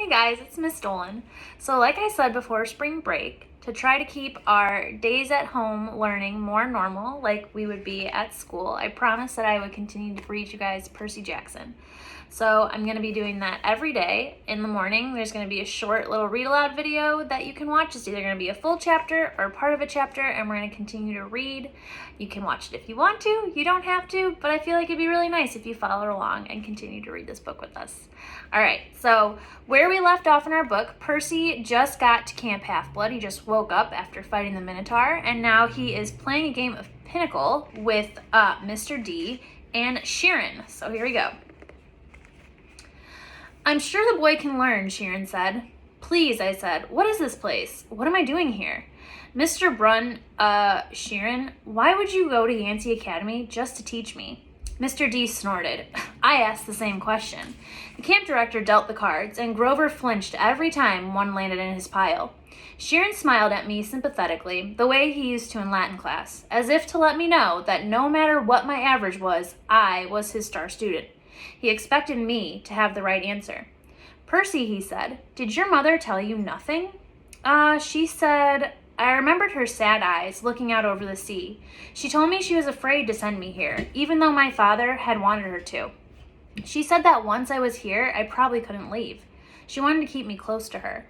Hey guys, it's Miss Dolan. So like I said before spring break, to try to keep our days at home learning more normal like we would be at school, I promised that I would continue to read you guys Percy Jackson. So I'm going to be doing that every day. In the morning, there's going to be a short little read aloud video that you can watch. It's either going to be a full chapter or part of a chapter, and we're going to continue to read. You can watch it if you want to. You don't have to, but I feel like it'd be really nice if you follow along and continue to read this book with us. All right, so where we left off in our book, Percy just got to Camp Half-Blood. He just woke up after fighting the Minotaur, and now he is playing a game of Pinnacle with Mr. D and Sharon. So here we go. I'm sure the boy can learn, Sharon said. Please, I said. What is this place? What am I doing here? Mr. Brun, Sharon, why would you go to Yancey Academy just to teach me? Mr. D snorted. I asked the same question. The camp director dealt the cards, and Grover flinched every time one landed in his pile. Sharon smiled at me sympathetically, the way he used to in Latin class, as if to let me know that no matter what my average was, I was his star student. He expected me to have the right answer. Percy, he said, did your mother tell you nothing? She said, I remembered her sad eyes looking out over the sea. She told me she was afraid to send me here, even though my father had wanted her to. She said that once I was here, I probably couldn't leave. She wanted to keep me close to her.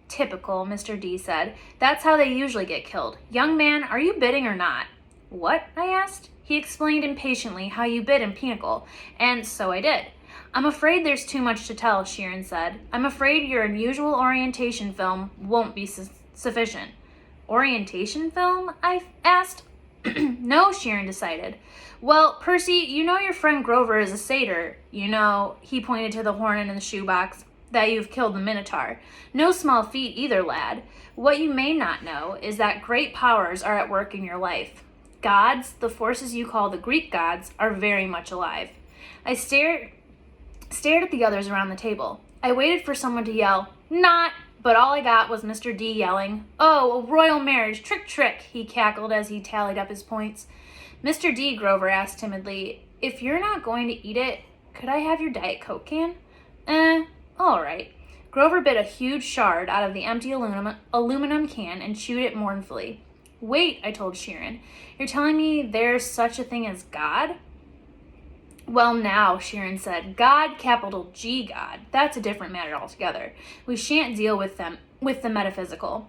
Typical, Mr. D said. That's how they usually get killed. Young man, are you bidding or not? What? I asked. He explained impatiently how you bid in Pinnacle, and so I did. I'm afraid there's too much to tell, Sharon said. I'm afraid your unusual orientation film won't be sufficient. Orientation film? I asked. No, Sharon decided. Well, Percy, you know your friend Grover is a satyr. You know, he pointed to the horn in the shoebox, that you've killed the Minotaur. No small feat either, lad. What you may not know is that great powers are at work in your life. Gods, the forces you call the Greek gods, are very much alive. I stared at the others around the table. I waited for someone to yell, not, but all I got was Mr. D yelling, oh, a royal marriage, trick, trick, he cackled as he tallied up his points. Mr. D, Grover asked timidly, if you're not going to eat it, could I have your Diet Coke can? All right. Grover bit a huge shard out of the empty aluminum can and chewed it mournfully. Wait, I told Sharon. You're telling me there's such a thing as God? Well, now, Sharon said, God, capital G God. That's a different matter altogether. We shan't deal with the metaphysical.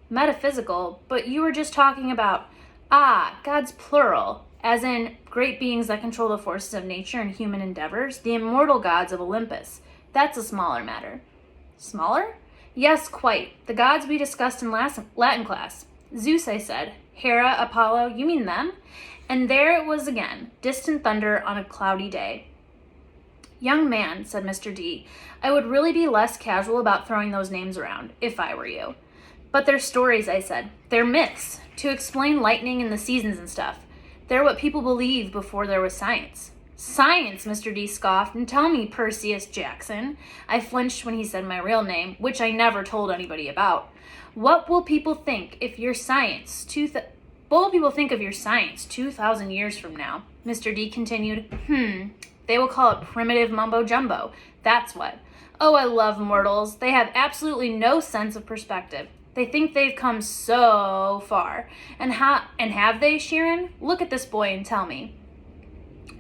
Metaphysical? But you were just talking about, God's plural, as in great beings that control the forces of nature and human endeavors, the immortal gods of Olympus. That's a smaller matter. Smaller? Yes, quite. The gods we discussed in Latin class. Zeus, I said. Hera, Apollo, you mean them? And there it was again, distant thunder on a cloudy day. Young man, said Mr. D, I would really be less casual about throwing those names around, if I were you. But they're stories, I said. They're myths, to explain lightning and the seasons and stuff. They're what people believed before there was science. Science, Mr. D scoffed, and tell me, Perseus Jackson. I flinched when he said my real name, which I never told anybody about. What will people think if your science, What will people think of your science 2,000 years from now? Mr. D continued, They will call it primitive mumbo-jumbo. That's what. Oh, I love mortals. They have absolutely no sense of perspective. They think they've come so far. And have they, Sharon? Look at this boy and tell me.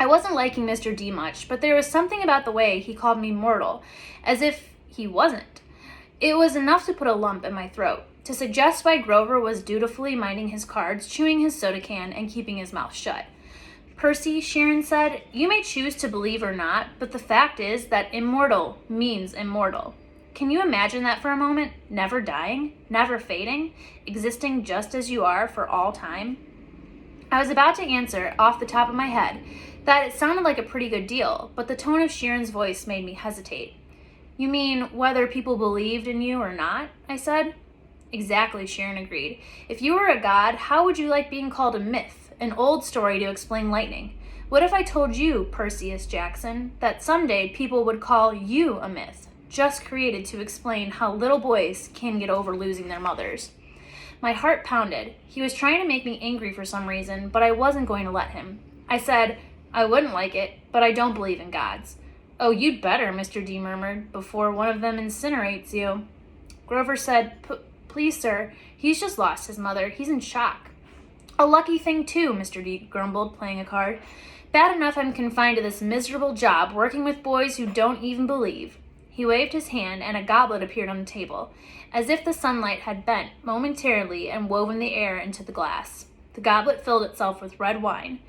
I wasn't liking Mr. D much, but there was something about the way he called me mortal, as if he wasn't. It was enough to put a lump in my throat, to suggest why Grover was dutifully minding his cards, chewing his soda can, and keeping his mouth shut. Percy, Sharon said, you may choose to believe or not, but the fact is that immortal means immortal. Can you imagine that for a moment? Never dying, never fading, existing just as you are for all time? I was about to answer, off the top of my head, that it sounded like a pretty good deal, but the tone of Sharon's voice made me hesitate. You mean whether people believed in you or not? I said. Exactly, Sharon agreed. If you were a god, how would you like being called a myth, an old story to explain lightning? What if I told you, Perseus Jackson, that someday people would call you a myth, just created to explain how little boys can get over losing their mothers? My heart pounded. He was trying to make me angry for some reason, but I wasn't going to let him. I said, I wouldn't like it, but I don't believe in gods. Oh, you'd better, Mr. D murmured, before one of them incinerates you. Grover said, Please, sir, he's just lost his mother. He's in shock. A lucky thing, too, Mr. D grumbled, playing a card. Bad enough I'm confined to this miserable job, working with boys who don't even believe. He waved his hand, and a goblet appeared on the table, as if the sunlight had bent momentarily and woven the air into the glass. The goblet filled itself with red wine.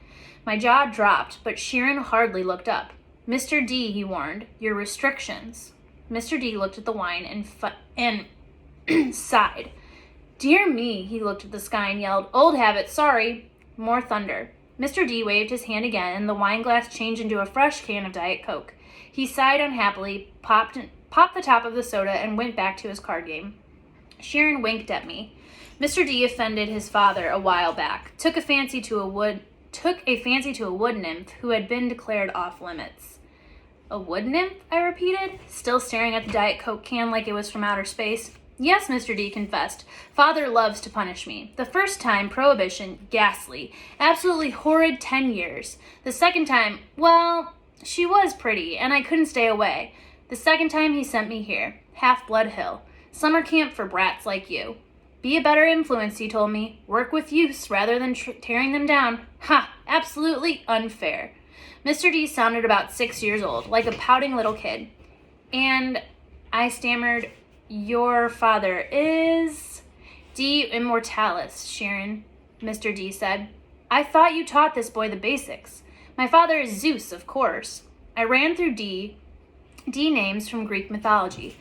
My jaw dropped, but Sheeran hardly looked up. Mr. D, he warned, your restrictions. Mr. D looked at the wine and sighed. Dear me, he looked at the sky and yelled, Old habit, sorry. More thunder. Mr. D waved his hand again, and the wine glass changed into a fresh can of Diet Coke. He sighed unhappily, popped the top of the soda, and went back to his card game. Sheeran winked at me. Mr. D offended his father a while back, took a fancy to a wood nymph who had been declared off limits. A wood nymph? I repeated, still staring at the Diet Coke can like it was from outer space. Yes, Mr. D confessed. Father loves to punish me. The first time, prohibition, ghastly, absolutely horrid 10 years. The second time, well, she was pretty, and I couldn't stay away. The second time he sent me here, Half-Blood Hill, summer camp for brats like you. Be a better influence, he told me. Work with use rather than tearing them down. Ha! Absolutely unfair. Mr. D sounded about 6 years old, like a pouting little kid. And I stammered, Your father is... D. Immortalis, Sheeran, Mr. D said. I thought you taught this boy the basics. My father is Zeus, of course. I ran through D names from Greek mythology.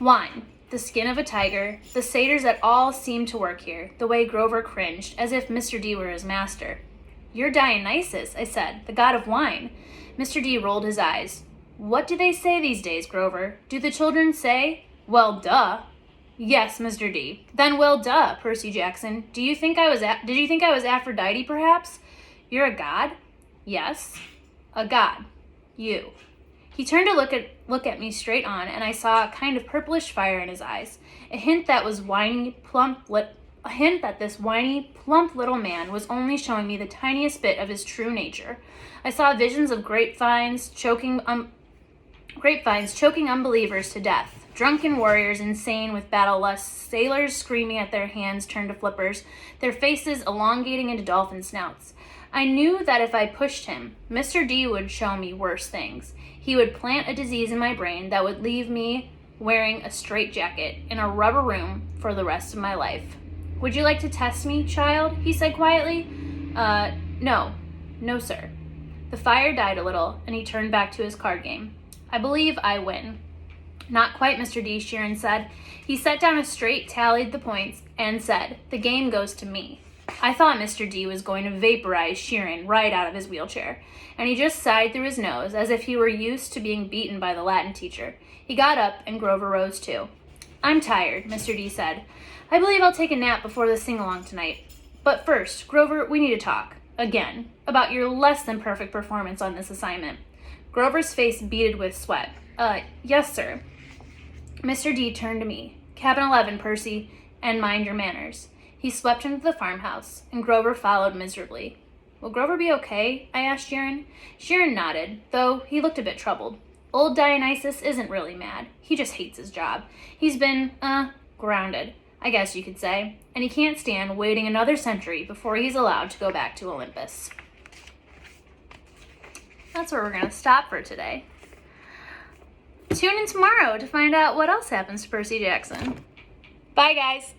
Wine, the skin of a tiger, the satyrs that all seemed to work here, the way Grover cringed, as if Mr. D were his master. You're Dionysus, I said, the god of wine. Mr. D rolled his eyes. What do they say these days, Grover? Do the children say, well, duh? Yes, Mr. D. Then well, duh, Percy Jackson. Did you think I was Aphrodite, perhaps? You're a god? Yes. A god. You. He turned to look at me straight on, and I saw a kind of purplish fire in his eyes, a hint that this whiny, plump little man was only showing me the tiniest bit of his true nature. I saw visions of grapevines choking unbelievers to death, drunken warriors insane with battle lust, sailors screaming at their hands turned to flippers, their faces elongating into dolphin snouts. I knew that if I pushed him, Mr. D would show me worse things. He would plant a disease in my brain that would leave me wearing a straitjacket in a rubber room for the rest of my life. Would you like to test me, child? He said quietly. No, sir. The fire died a little, and he turned back to his card game. I believe I win. Not quite, Mr. D, Sheeran said. He set down a straight, tallied the points, and said, the game goes to me. I thought Mr. D was going to vaporize Sheeran right out of his wheelchair, and he just sighed through his nose as if he were used to being beaten by the Latin teacher. He got up, and Grover rose too. I'm tired, Mr. D said. I believe I'll take a nap before the sing-along tonight. But first, Grover, we need to talk, again, about your less than perfect performance on this assignment. Grover's face beaded with sweat. Yes, sir. Mr. D turned to me. Cabin 11, Percy, and mind your manners. He swept into the farmhouse, and Grover followed miserably. Will Grover be okay? I asked Sheeran. Sheeran nodded, though he looked a bit troubled. Old Dionysus isn't really mad. He just hates his job. He's been, grounded, I guess you could say, and he can't stand waiting another century before he's allowed to go back to Olympus. That's where we're going to stop for today. Tune in tomorrow to find out what else happens to Percy Jackson. Bye, guys.